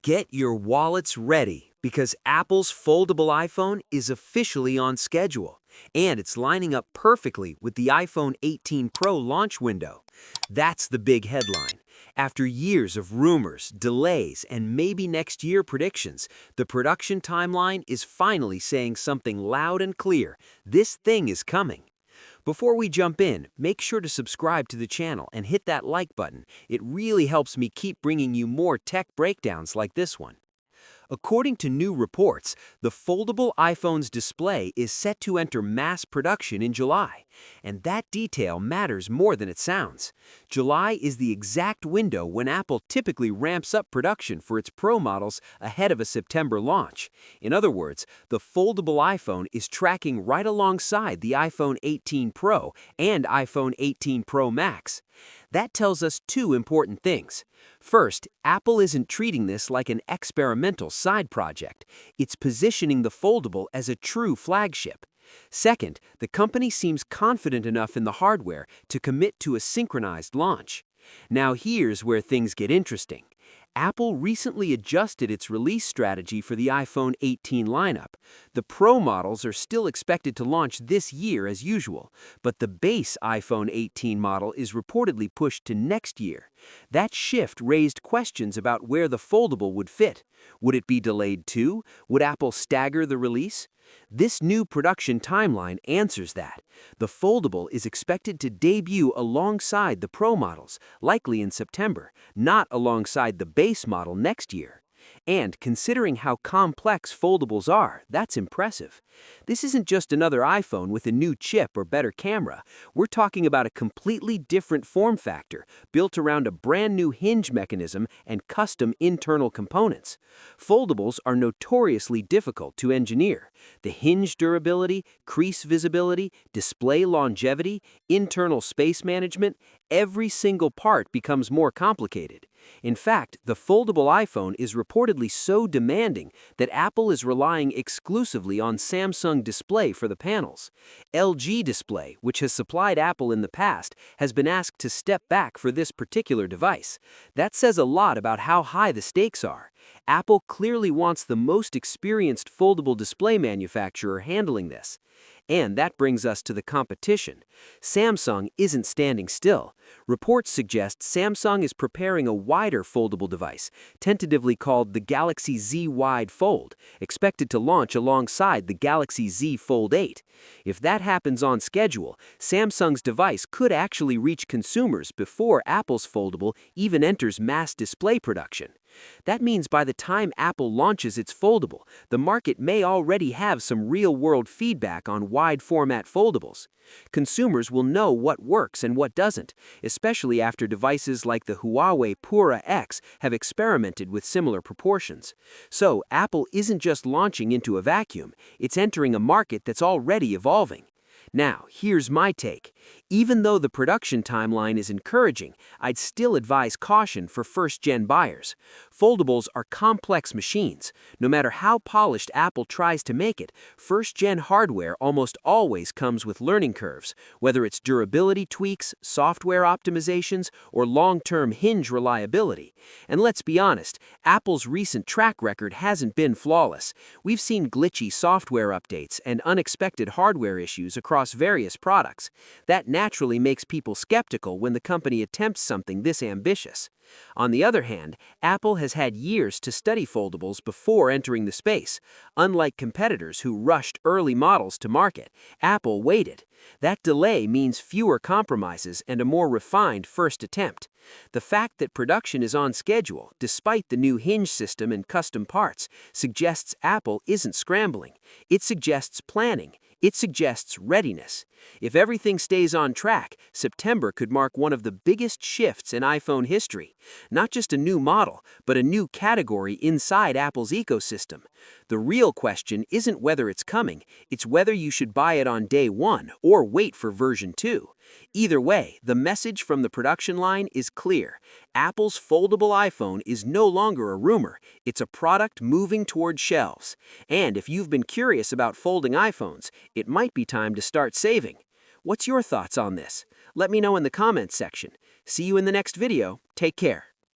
Get your wallets ready because Apple's foldable iPhone is officially on schedule, and it's lining up perfectly with the iPhone 18 Pro launch window. That's the big headline. After years of rumors, delays, and maybe next year predictions, the production timeline is finally saying something loud and clear. This thing is coming. Before we jump in, make sure to subscribe to the channel and hit that like button. It really helps me keep bringing you more tech breakdowns like this one. According to new reports, the foldable iPhone's display is set to enter mass production in July. And that detail matters more than it sounds. July is the exact window when Apple typically ramps up production for its Pro models ahead of a September launch. In other words, the foldable iPhone is tracking right alongside the iPhone 18 Pro and iPhone 18 Pro Max. That tells us two important things. First, Apple isn't treating this like an experimental side project. It's positioning the foldable as a true flagship. Second, the company seems confident enough in the hardware to commit to a synchronized launch. Now here's where things get interesting. Apple recently adjusted its release strategy for the iPhone 18 lineup. The Pro models are still expected to launch this year as usual, but the base iPhone 18 model is reportedly pushed to next year. That shift raised questions about where the foldable would fit. Would it be delayed too? Would Apple stagger the release? This new production timeline answers that. The foldable is expected to debut alongside the Pro models, likely in September, not alongside the base model next year. And considering how complex foldables are, that's impressive. This isn't just another iPhone with a new chip or better camera. We're talking about a completely different form factor, built around a brand new hinge mechanism and custom internal components. Foldables are notoriously difficult to engineer. The hinge durability, crease visibility, display longevity, internal space management, every single part becomes more complicated. In fact, the foldable iPhone is reportedly so demanding that Apple is relying exclusively on Samsung Display for the panels. LG Display, which has supplied Apple in the past, has been asked to step back for this particular device. That says a lot about how high the stakes are. Apple clearly wants the most experienced foldable display manufacturer handling this. And that brings us to the competition. Samsung isn't standing still. Reports suggest Samsung is preparing a wider foldable device, tentatively called the Galaxy Z Wide Fold, expected to launch alongside the Galaxy Z Fold 8. If that happens on schedule, Samsung's device could actually reach consumers before Apple's foldable even enters mass display production. That means by the time Apple launches its foldable, the market may already have some real-world feedback on wide-format foldables. Consumers will know what works and what doesn't, especially after devices like the Huawei Pura X have experimented with similar proportions. So, Apple isn't just launching into a vacuum, it's entering a market that's already evolving. Now, here's my take. Even though the production timeline is encouraging, I'd still advise caution for first-gen buyers. Foldables are complex machines. No matter how polished Apple tries to make it, first-gen hardware almost always comes with learning curves, whether it's durability tweaks, software optimizations, or long-term hinge reliability. And let's be honest, Apple's recent track record hasn't been flawless. We've seen glitchy software updates and unexpected hardware issues across various products. That naturally makes people skeptical when the company attempts something this ambitious. On the other hand, Apple has had years to study foldables before entering the space. Unlike competitors who rushed early models to market, Apple waited. That delay means fewer compromises and a more refined first attempt. The fact that production is on schedule, despite the new hinge system and custom parts, suggests Apple isn't scrambling. It suggests planning. It suggests readiness. If everything stays on track, September could mark one of the biggest shifts in iPhone history. Not just a new model, but a new category inside Apple's ecosystem. The real question isn't whether it's coming, it's whether you should buy it on day one or wait for version 2. Either way, the message from the production line is clear. Apple's foldable iPhone is no longer a rumor, it's a product moving toward shelves. And if you've been curious about folding iPhones, it might be time to start saving. What's your thoughts on this? Let me know in the comments section. See you in the next video. Take care.